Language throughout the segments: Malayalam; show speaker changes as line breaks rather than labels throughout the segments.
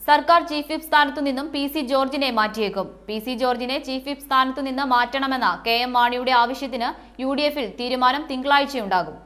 സർക്കാർ ചീഫ് വിപ്പ് സ്ഥാനത്തു നിന്നും പി സി ജോർജിനെ മാറ്റിയേക്കും. പി സി ജോർജിനെ ചീഫ് വിപ്പ് സ്ഥാനത്തു നിന്ന് മാറ്റണമെന്ന കെ.എം. മാണിയുടെ ആവശ്യത്തിന് യു.ഡി.എഫിൽ തീരുമാനം തിങ്കളാഴ്ചയുണ്ടാകും.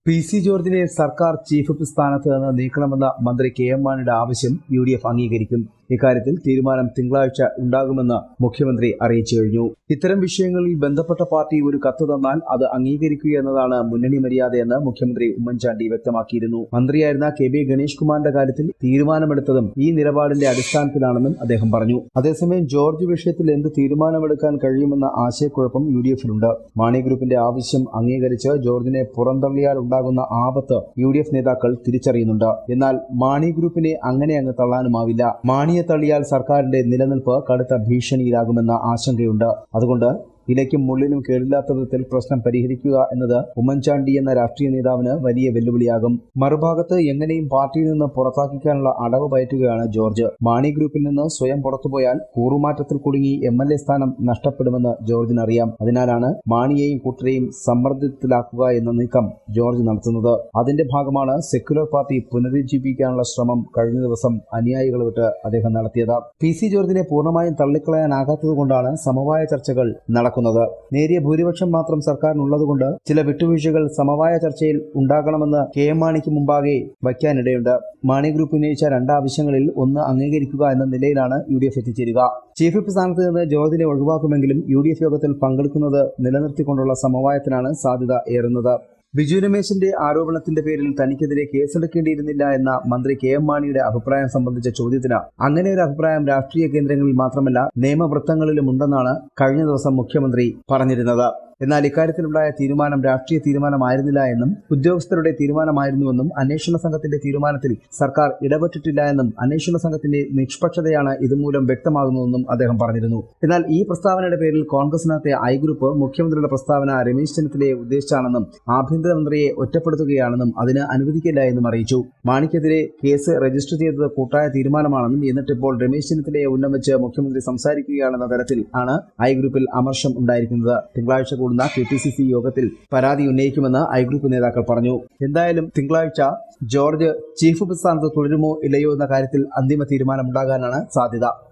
പി സി ജോർജിനെ സർക്കാർ ചീഫ് വിപ്പ് സ്ഥാനത്ത് നിന്ന് നീക്കണമെന്ന മന്ത്രി കെ.എം. മാണിയുടെ ആവശ്യം യു.ഡി.എഫ് അംഗീകരിക്കും. ഇക്കാര്യത്തിൽ തീരുമാനം തിങ്കളാഴ്ച ഉണ്ടാകുമെന്ന് മുഖ്യമന്ത്രി അറിയിച്ചു കഴിഞ്ഞു. ഇത്തരം വിഷയങ്ങളിൽ ബന്ധപ്പെട്ട പാർട്ടി ഒരു കത്ത് തന്നാൽ അത് അംഗീകരിക്കുക എന്നതാണ് മുന്നണി മര്യാദയെന്ന് മുഖ്യമന്ത്രി ഉമ്മൻചാണ്ടി വ്യക്തമാക്കിയിരുന്നു. മന്ത്രിയായിരുന്ന കെ.ബി. ഗണേഷ് കുമാറിന്റെ കാര്യത്തിൽ തീരുമാനമെടുത്തതും ഈ നിലപാടിന്റെ അടിസ്ഥാനത്തിലാണെന്നും അദ്ദേഹം പറഞ്ഞു. അതേസമയം ജോർജ് വിഷയത്തിൽ എന്ത് തീരുമാനമെടുക്കാൻ കഴിയുമെന്ന ആശയക്കുഴപ്പം യു.ഡി.എഫിലുണ്ട്. മാണി ഗ്രൂപ്പിന്റെ ആവശ്യം അംഗീകരിച്ച് ജോർജിനെ പുറന്തള്ളിയാൽ ഉണ്ടാകുന്ന ആപത്ത് യു.ഡി.എഫ് നേതാക്കൾ തിരിച്ചറിയുന്നുണ്ട്. എന്നാൽ മാണി ഗ്രൂപ്പിനെ അങ്ങനെ അങ്ങ് തള്ളാനുമാവില്ല. മാണിയെ തള്ളിയാൽ സർക്കാരിന്റെ നിലനിൽപ്പ് കടുത്ത ഭീഷണിയിലാകുമെന്ന ആശങ്കയുണ്ട്. അതുകൊണ്ട് ഇലയ്ക്കും മുള്ളിനും കേടില്ലാത്ത വിധത്തിൽ പ്രശ്നം പരിഹരിക്കുക എന്നത് ഉമ്മൻചാണ്ടി എന്ന രാഷ്ട്രീയ നേതാവിന് വലിയ വെല്ലുവിളിയാകും. മറുഭാഗത്ത് എങ്ങനെയും പാർട്ടിയിൽ നിന്ന് പുറത്താക്കിക്കാനുള്ള അടവ് പയറ്റുകയാണ് ജോർജ്. മാണി ഗ്രൂപ്പിൽ നിന്ന് സ്വയം പുറത്തുപോയാൽ കൂറുമാറ്റത്തിൽ കുടുങ്ങി എം.എൽ.എ സ്ഥാനം നഷ്ടപ്പെടുമെന്ന് ജോർജിനറിയാം. അതിനാലാണ് മാണിയെയും കൂട്ടരെയും സമ്മർദ്ദത്തിലാക്കുക എന്ന നീക്കം ജോർജ് നടത്തുന്നത്. അതിന്റെ ഭാഗമാണ് സെക്യുലർ പാർട്ടി പുനരുജ്ജീവിക്കാനുള്ള ശ്രമം കഴിഞ്ഞ ദിവസം അനുയായികൾ വിട്ട് അദ്ദേഹം നടത്തിയത്. പി സി ജോർജിനെ പൂർണ്ണമായും തള്ളിക്കളയാനാകാത്തതുകൊണ്ടാണ് സമവായ ചർച്ചകൾ നടക്കുന്നത്. നേരിയ ഭൂരിപക്ഷം മാത്രം സർക്കാരിനുള്ളതുകൊണ്ട് ചില വിട്ടുവീഴ്ചകൾ സമവായ ചർച്ചയിൽ ഉണ്ടാകണമെന്ന് കെ.എം. മാണിക്ക് മുമ്പാകെ വയ്ക്കാനിടയുണ്ട്. മാണി ഗ്രൂപ്പ് ഉന്നയിച്ച രണ്ട് ആവശ്യങ്ങളിൽ ഒന്ന് അംഗീകരിക്കുക എന്ന നിലയിലാണ് യു.ഡി.എഫ് എത്തിച്ചേരുക. ചീഫ് വിപ്പ് സ്ഥാനത്ത് നിന്ന് ജോർജിനെ ഒഴിവാക്കുമെങ്കിലും യു.ഡി.എഫ് യോഗത്തിൽ പങ്കെടുക്കുന്നത് നിലനിർത്തിക്കൊണ്ടുള്ള സമവായത്തിനാണ് സാധ്യത ഏറുന്നത്. ബിജു രമേശിന്റെ ആരോപണത്തിന്റെ പേരിൽ തനിക്കെതിരെ കേസെടുക്കേണ്ടിയിരുന്നില്ല എന്ന മന്ത്രി കെ.എം. മാണിയുടെ അഭിപ്രായം സംബന്ധിച്ച ചോദ്യത്തിന് അങ്ങനെ ഒരു അഭിപ്രായം രാഷ്ട്രീയ കേന്ദ്രങ്ങളിൽ മാത്രമല്ല നിയമവൃത്തങ്ങളിലും ഉണ്ടെന്നാണ് കഴിഞ്ഞ ദിവസം മുഖ്യമന്ത്രി പറഞ്ഞിരുന്നത്. എന്നാൽ ഇക്കാര്യത്തിലുണ്ടായ തീരുമാനം രാഷ്ട്രീയ തീരുമാനമായിരുന്നില്ല എന്നും ഉദ്യോഗസ്ഥരുടെ തീരുമാനമായിരുന്നുവെന്നും അന്വേഷണ സംഘത്തിന്റെ തീരുമാനത്തിൽ സർക്കാർ ഇടപെട്ടിട്ടില്ല എന്നും അന്വേഷണ സംഘത്തിന്റെ നിഷ്പക്ഷതയാണ് ഇതുമൂലം വ്യക്തമാകുന്നതെന്നും അദ്ദേഹം പറഞ്ഞിരുന്നു. എന്നാൽ ഈ പ്രസ്താവനയുടെ പേരിൽ കോൺഗ്രസിനകത്തെ ഐ ഗ്രൂപ്പ് മുഖ്യമന്ത്രിയുടെ പ്രസ്താവന രമേശ് ചെന്നിത്തലയെ ഉദ്ദേശിച്ചാണെന്നും ആഭ്യന്തരമന്ത്രിയെ ഒറ്റപ്പെടുത്തുകയാണെന്നും അതിന് അനുവദിക്കില്ല എന്നും അറിയിച്ചു. മാണിക്കെതിരെ കേസ് രജിസ്റ്റർ ചെയ്തത് കൂട്ടായ തീരുമാനമാണെന്നും എന്നിട്ടിപ്പോൾ രമേശ് ചെന്നിത്തലയെ ഉന്നം വെച്ച് മുഖ്യമന്ത്രി സംസാരിക്കുകയാണെന്ന തരത്തിൽ ആണ് ഐ ഗ്രൂപ്പിൽ അമർഷം ഉണ്ടായിരിക്കുന്നത്. തിങ്കളാഴ്ച കെ.പി.സി.സി യോഗത്തിൽ പരാതി ഉന്നയിക്കുമെന്ന് ഐ ഗ്രൂപ്പ് നേതാക്കൾ പറഞ്ഞു. എന്തായാലും തിങ്കളാഴ്ച ജോർജ് ചീഫ് വിപ്പ് സ്ഥാനത്ത് തുടരുമോ ഇല്ലയോ എന്ന കാര്യത്തിൽ അന്തിമ തീരുമാനമുണ്ടാകാനാണ് സാധ്യത.